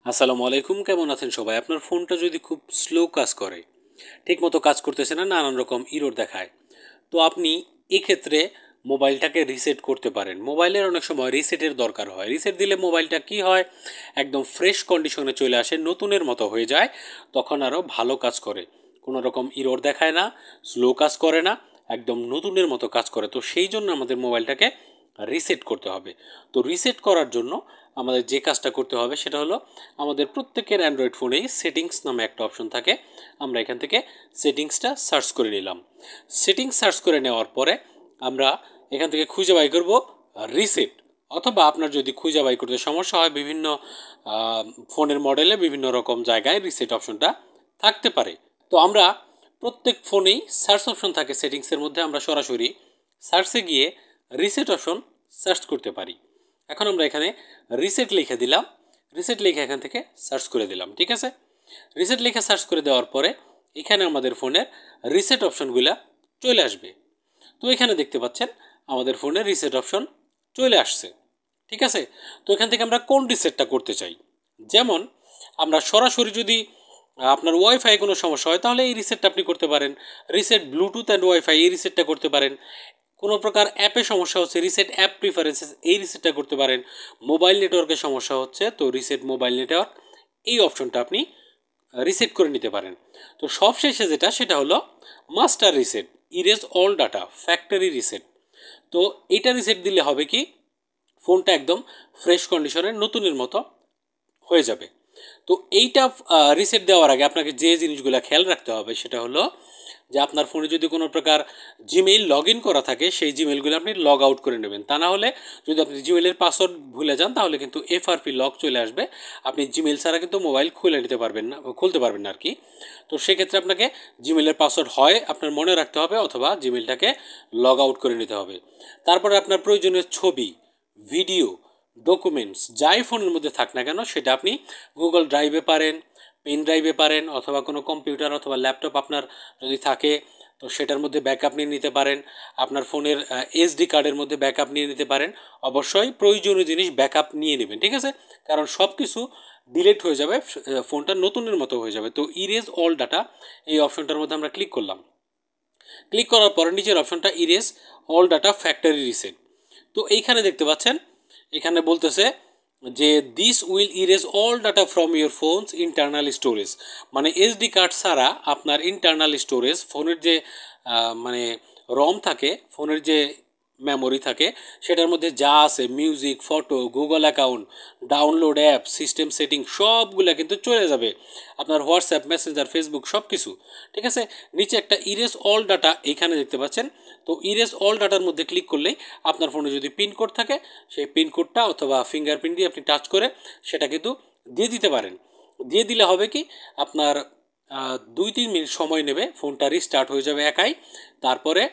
আসসালামু আলাইকুম, কেমন আছেন সবাই? আপনার ফোনটা যদি খুব স্লো কাজ করে, ঠিকমতো কাজ করতেছে না, নানান রকম ইরর দেখায়, তো আপনি এক্ষেত্রে মোবাইলটাকে রিসেট করতে পারেন। মোবাইলের অনেক সময় রিসেটের দরকার হয়। রিসেট দিলে মোবাইলটা কি হয়, একদম ফ্রেশ কন্ডিশনে চলে আসে, নতুনের মতো হয়ে যায়, তখন আরও ভালো কাজ করে। কোনো রকম ইরর দেখায় না, স্লো কাজ করে না, একদম নতুনের মতো কাজ করে। তো সেই জন্য আমাদের মোবাইলটাকে রিসেট করতে হবে। তো রিসেট করার জন্য আমাদের যে কাজটা করতে হবে সেটা হলো, আমাদের প্রত্যেকের অ্যান্ড্রয়েড ফোনেই সেটিংস নামে একটা অপশন থাকে। আমরা এখান থেকে সেটিংসটা সার্চ করে নিলাম। সেটিংস সার্চ করে নেওয়ার পরে আমরা এখান থেকে খুঁজে বাই করব রিসেট। অথবা আপনার যদি খুঁজে বাই করতে সমস্যা হয়, বিভিন্ন ফোনের মডেলে বিভিন্ন রকম জায়গায় রিসেট অপশনটা থাকতে পারে। তো আমরা প্রত্যেক ফোনেই সার্চ অপশন থাকে সেটিংসের মধ্যে, আমরা সরাসরি সার্চে গিয়ে রিসেট অপশন সার্চ করতে পারি। এখন আমরা এখানে রিসেট লিখে দিলাম, রিসেট লিখে এখান থেকে সার্চ করে দিলাম। ঠিক আছে, রিসেট লিখে সার্চ করে দেওয়ার পরে এখানে আমাদের ফোনের রিসেট অপশনগুলো চলে আসবে। তো এখানে দেখতে পাচ্ছেন আমাদের ফোনে রিসেট অপশন চলে আসছে। ঠিক আছে, তো এখান থেকে আমরা কোন রিসেটটা করতে চাই, যেমন আমরা সরাসরি যদি আপনার ওয়াইফাই কোনো সমস্যা হয় তাহলে এই রিসেটটা আপনি করতে পারেন। রিসেট ব্লুটুথ অ্যান্ড ওয়াইফাই, এই রিসেটটা করতে পারেন। কোনো প্রকার অ্যাপে সমস্যা হচ্ছে, রিসেট অ্যাপ প্রিফারেন্সেস, এই রিসেটটা করতে পারেন। মোবাইল নেটওয়ার্কের সমস্যা হচ্ছে, তো রিসেট মোবাইল নেটওয়ার্ক, এই অপশনটা আপনি রিসেট করে নিতে পারেন। তো সবশেষে যেটা, সেটা হলো master reset, erase all data, factory reset. তো এটা রিসেট দিলে হবে কি, ফোনটা একদম ফ্রেশ কন্ডিশনে নতুনের মতো হয়ে যাবে। তো এইটা রিসেট দেওয়ার আগে আপনাকে যে জিনিসগুলো খেয়াল রাখতে হবে সেটা হলো যে, আপনার ফোনে যদি কোনো প্রকার জিমেইল লগ ইন করা থাকে, সেই জিমেইলগুলো আপনি লগ আউট করে নেবেন। তা না হলে যদি আপনি জিমেইলের পাসওয়ার্ড ভুলে যান তাহলে কিন্তু এফআরপি লক চলে আসবে, আপনি জিমেইল ছাড়া কিন্তু মোবাইল খুলে নিতে পারবেন না, খুলতে পারবেন না আর কি। তো সেক্ষেত্রে আপনাকে জিমেইলের পাসওয়ার্ড হয় আপনার মনে রাখতে হবে, অথবা জিমেইলটাকে লগ আউট করে নিতে হবে। তারপরে আপনার প্রয়োজনীয় ছবি, ভিডিও, ডকুমেন্টস যাই ফোনের মধ্যে থাক না কেন, সেটা আপনি গুগল ড্রাইভে পারেন, পেন ড্রাইভে পারেন, অথবা কোনো কম্পিউটার অথবা ল্যাপটপ আপনার যদি থাকে তো সেটার মধ্যে ব্যাকআপ নিয়ে নিতে পারেন। আপনার ফোনের এসডি কার্ডের মধ্যে ব্যাকআপ নিয়ে নিতে পারেন। অবশ্যই প্রয়োজনীয় জিনিস ব্যাকআপ নিয়ে নেবেন, ঠিক আছে? কারণ সব কিছু ডিলিট হয়ে যাবে, ফোনটা নতুনের মতো হয়ে যাবে। তো ইরেজ অল ডাটা, এই অপশনটার মধ্যে আমরা ক্লিক করলাম। ক্লিক করার পরে নিচের অপশনটা erase all data factory reset. তো এইখানে দেখতে পাচ্ছেন, এখানে বলতেছে যে this will erase all data from your phones internal storage. মানে এসডি কার্ড ছাড়া আপনার ইন্টারনাল স্টোরেজ, ফোনের যে মানে রম থাকে, ফোনের যে মেমোরি থাকে, সেটার মধ্যে যা আছে music, photo, Google account, download app, system setting, সবগুলো কিন্তু চলে যাবে। আপনার হোয়াটসঅ্যাপ, মেসেঞ্জার, ফেসবুক সব কিছু। ঠিক আছে, নিচে একটা ইরেজ অল ডাটা এইখানে দেখতে পাচ্ছেন। তো ইরেজ অল ডাটার মধ্যে ক্লিক করলেই আপনার ফোনে যদি পিনকোড থাকে, সেই পিনকোডটা অথবা ফিঙ্গারপ্রিন্ট দিয়ে আপনি টাচ করে সেটা কিন্তু দিয়ে দিতে পারেন। দিয়ে দিলে হবে কি, আপনার 2-3 মিনিট সময় নেবে, ফোনটা রিস্টার্ট হয়ে যাবে একাই। তারপরে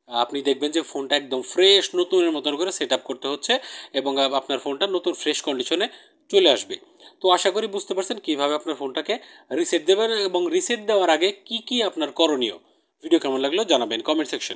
আপনি দেখবেন যে ফোনটা একদম ফ্রেশ নতুনের মতন করে সেট আপ করতে হচ্ছে, এবং আপনার ফোনটা নতুন ফ্রেশ কন্ডিশনে চলে আসবে। তো আশা করি বুঝতে পারছেন কীভাবে আপনার ফোনটাকে রিসেট দেবেন, এবং রিসেট দেওয়ার আগে কি কি আপনার করণীয়। ভিডিও কেমন লাগলো জানাবেন কমেন্ট সেকশনে।